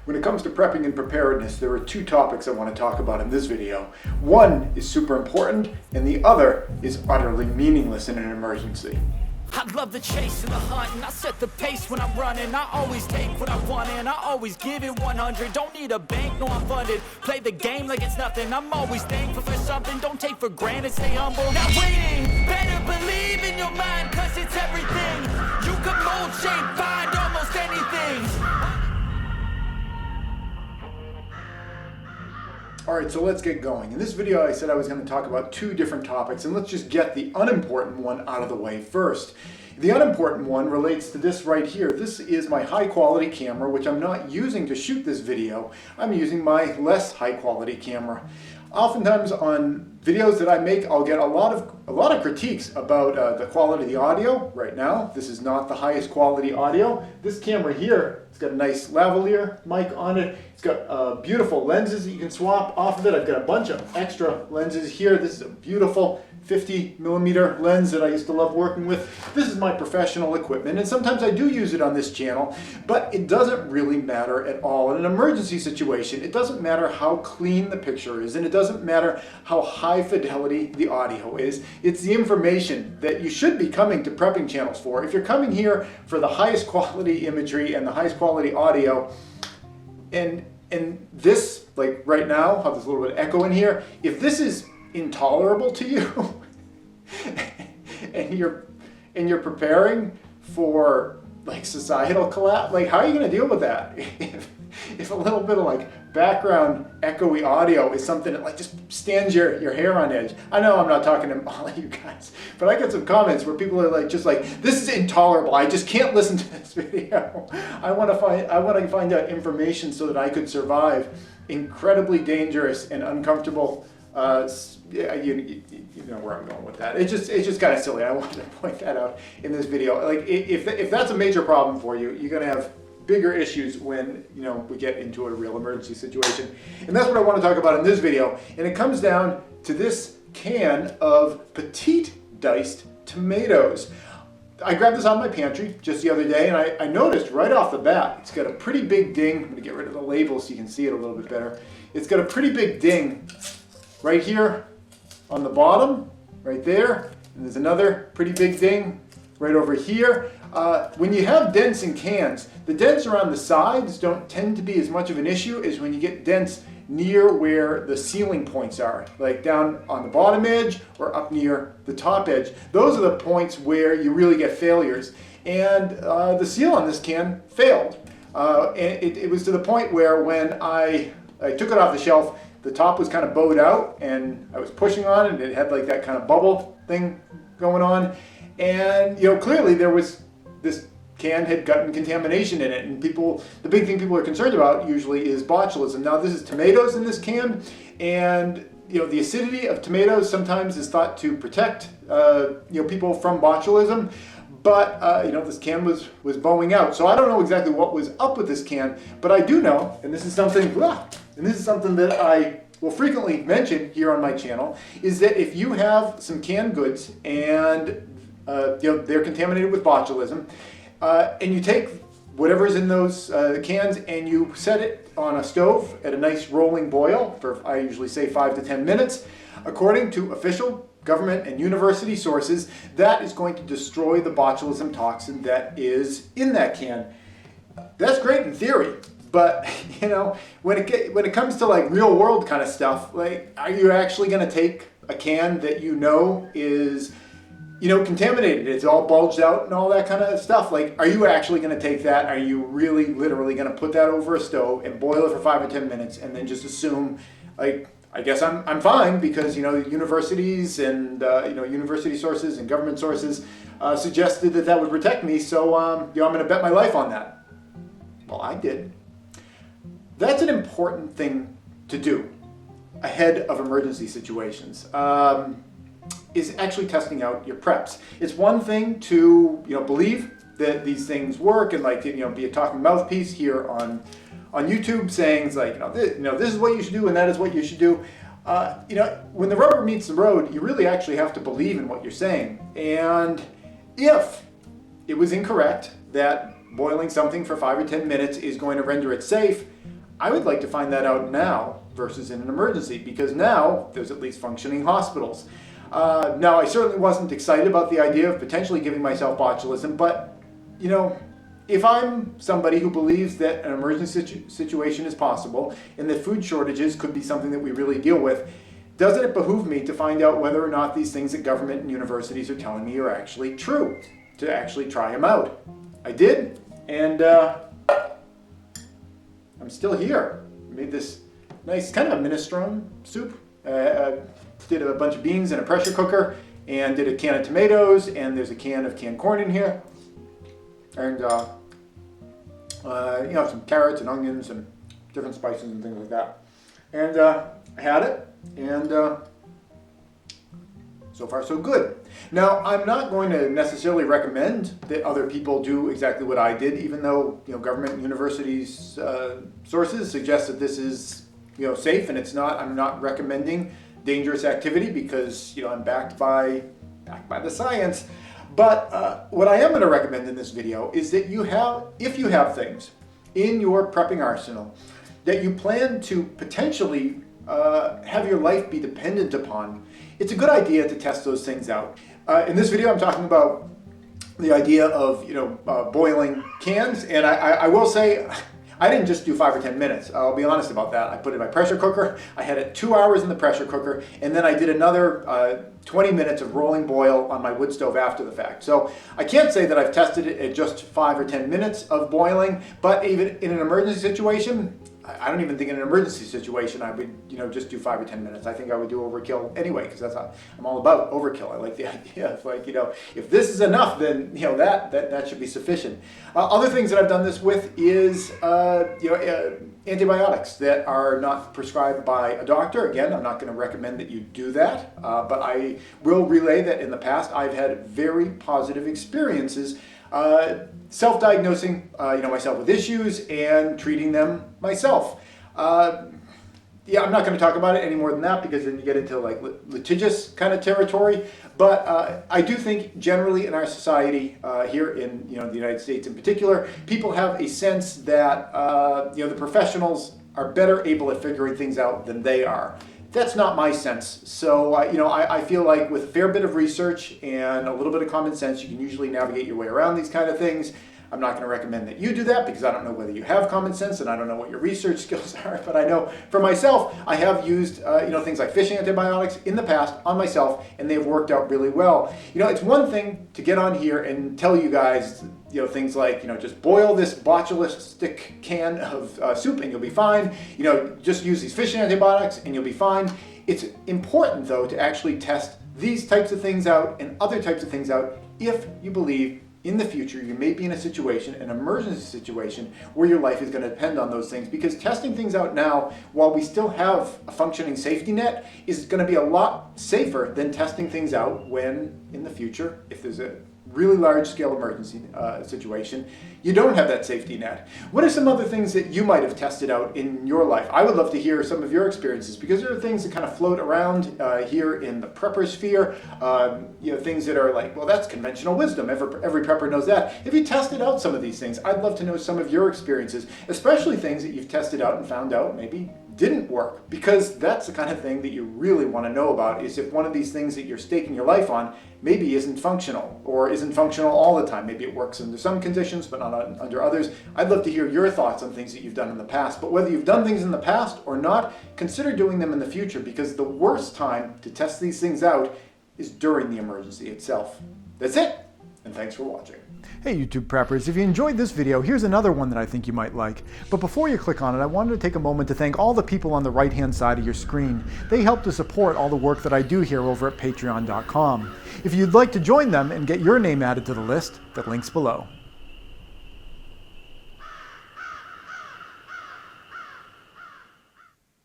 When it comes to prepping and preparedness, there are two topics I want to talk about in this video. One is super important, and the other is utterly meaningless in an emergency. I love the chase and the hunt, and I set the pace when I'm running. I always take what I want, and I always give it 100. Don't need a bank, no, I'm funded. Play the game like it's nothing. I'm always thankful for something. Don't take for granted, stay humble. Now waiting, better believe in your mind, cause it's everything. You can mold, shape, find almost anything. Alright, so let's get going. In this video I said I was going to talk about two different topics, and let's just get the unimportant one out of the way first. The unimportant one relates to this right here. This is my high quality camera, which I'm not using to shoot this video. I'm using my less high quality camera. Oftentimes on videos that I make, I'll get a lot of critiques about the quality of the audio. Right now, this is not the highest quality audio. This camera here, it's got a nice lavalier mic on it. It's got beautiful lenses that you can swap off of it. I've got a bunch of extra lenses here. This is a beautiful 50mm lens that I used to love working with. This is my professional equipment, and sometimes I do use it on this channel, but it doesn't really matter at all. In an emergency situation, it doesn't matter how clean the picture is, and it doesn't matter how high fidelity the audio is. It's the information that you should be coming to prepping channels for. If you're coming here for the highest quality imagery and the highest quality audio, and this, like right now, how there's a little bit of echo in here, if this is intolerable to you and you're preparing for like societal collapse, like how are you going to deal with that if a little bit of like background echoey audio is something that like just stands your hair on edge? I know I'm not talking to all of you guys, but I get some comments where people are like, just like, this is intolerable, I just can't listen to this video. I want to find out information so that I could survive incredibly dangerous and uncomfortable yeah, you know where I'm going with that. It's just kind of silly. I wanted to point that out in this video. Like if that's a major problem for you, you're going to have bigger issues when we get into a real emergency situation. And that's what I want to talk about in this video. And it comes down to this can of petite diced tomatoes. I grabbed this out of my pantry just the other day, and I noticed right off the bat, it's got a pretty big ding. I'm going to get rid of the label so you can see it a little bit better. It's got a pretty big ding right here on the bottom, right there, and there's another pretty big ding right over here. When you have dents in cans, the dents around the sides don't tend to be as much of an issue as when you get dents near where the sealing points are, like down on the bottom edge or up near the top edge. Those are the points where you really get failures. And the seal on this can failed. And it was to the point where when I took it off the shelf, the top was kind of bowed out, and I was pushing on it, and it had like that kind of bubble thing going on. And clearly there was, this can had gotten contamination in it, and the big thing people are concerned about usually is botulism. Now this is tomatoes in this can, and the acidity of tomatoes sometimes is thought to protect people from botulism. But this can was bowing out, so I don't know exactly what was up with this can, but I do know, and this is something that I will frequently mention here on my channel, is that if you have some canned goods and they're contaminated with botulism, and you take whatever's in those cans and you set it on a stove at a nice rolling boil for, I usually say, 5 to 10 minutes, according to official government and university sources, that is going to destroy the botulism toxin that is in that can. That's great in theory, but when it comes to like real world kind of stuff, like, are you actually going to take a can that is contaminated, it's all bulged out and all that kind of stuff? Like, are you actually going to take that? Are you really literally going to put that over a stove and boil it for 5 or 10 minutes and then just assume, like, I guess I'm fine because universities and university sources and government sources suggested that would protect me, so I'm going to bet my life on that. Well, I did. That's an important thing to do ahead of emergency situations. Is actually testing out your preps. It's one thing to believe that these things work and be a talking mouthpiece here on YouTube saying like this is what you should do and that is what you should do. When the rubber meets the road, you really actually have to believe in what you're saying. And if it was incorrect that boiling something for 5 or 10 minutes is going to render it safe, I would like to find that out now versus in an emergency, because now there's at least functioning hospitals. Now, I certainly wasn't excited about the idea of potentially giving myself botulism, but, you know, if I'm somebody who believes that an emergency situation is possible and that food shortages could be something that we really deal with, doesn't it behoove me to find out whether or not these things that government and universities are telling me are actually true, to actually try them out? I did, and I'm still here. I made this nice kind of a minestrone soup. Did a bunch of beans in a pressure cooker and did a can of tomatoes, and there's a can of canned corn in here. And you know, some carrots and onions and different spices and things like that. And I had it, and so far so good. Now, I'm not going to necessarily recommend that other people do exactly what I did, even though, you know, government and universities sources suggest that this is, you know, safe, and it's not. I'm not recommending dangerous activity because, you know, I'm backed by the science. But what I am going to recommend in this video is that if you have things in your prepping arsenal that you plan to potentially have your life be dependent upon, it's a good idea to test those things out. In this video, I'm talking about the idea of, you know, boiling cans, and I will say, I didn't just do 5 or 10 minutes. I'll be honest about that. I put it in my pressure cooker. I had it 2 hours in the pressure cooker, and then I did another 20 minutes of rolling boil on my wood stove after the fact. So I can't say that I've tested it at just 5 or 10 minutes of boiling, but even in an emergency situation, I don't even think in an emergency situation I would, you know, just do 5 or 10 minutes. I think I would do overkill anyway, because I'm all about overkill. I like the idea of, like, you know, if this is enough, then, you know, that should be sufficient. Other things that I've done this with is, you know, antibiotics that are not prescribed by a doctor. Again, I'm not going to recommend that you do that, but I will relay that in the past I've had very positive experiences self-diagnosing, you know, myself with issues and treating them myself. Yeah, I'm not going to talk about it any more than that, because then you get into like litigious kind of territory. But I do think generally in our society, here in, you know, the United States in particular, people have a sense that you know, the professionals are better able at figuring things out than they are. That's not my sense. So, you know, I feel like with a fair bit of research and a little bit of common sense, you can usually navigate your way around these kind of things. I'm not going to recommend that you do that, because I don't know whether you have common sense and I don't know what your research skills are. But I know for myself, I have used, you know, things like fish antibiotics in the past on myself, and they've worked out really well. You know, it's one thing to get on here and tell you guys, you know, things like, you know, just boil this botulistic can of soup and you'll be fine. You know, just use these fish antibiotics and you'll be fine. It's important, though, to actually test these types of things out and other types of things out if you believe in the future you may be in a situation, an emergency situation, where your life is going to depend on those things. Because testing things out now, while we still have a functioning safety net, is going to be a lot safer than testing things out when, in the future, if there's a really large-scale emergency situation, you don't have that safety net. What are some other things that you might have tested out in your life? I would love to hear some of your experiences, because there are things that kind of float around here in the prepper sphere. You know, things that are like, well, that's conventional wisdom. Every prepper knows that. If you tested out some of these things, I'd love to know some of your experiences, especially things that you've tested out and found out maybe didn't work, because that's the kind of thing that you really want to know about, is if one of these things that you're staking your life on maybe isn't functional, or isn't functional all the time. Maybe it works under some conditions but not under others. I'd love to hear your thoughts on things that you've done in the past. But whether you've done things in the past or not, consider doing them in the future, because the worst time to test these things out is during the emergency itself. That's it, and thanks for watching. Hey YouTube preppers, if you enjoyed this video, here's another one that I think you might like. But before you click on it, I wanted to take a moment to thank all the people on the right-hand side of your screen. They help to support all the work that I do here over at patreon.com. If you'd like to join them and get your name added to the list, the link's below.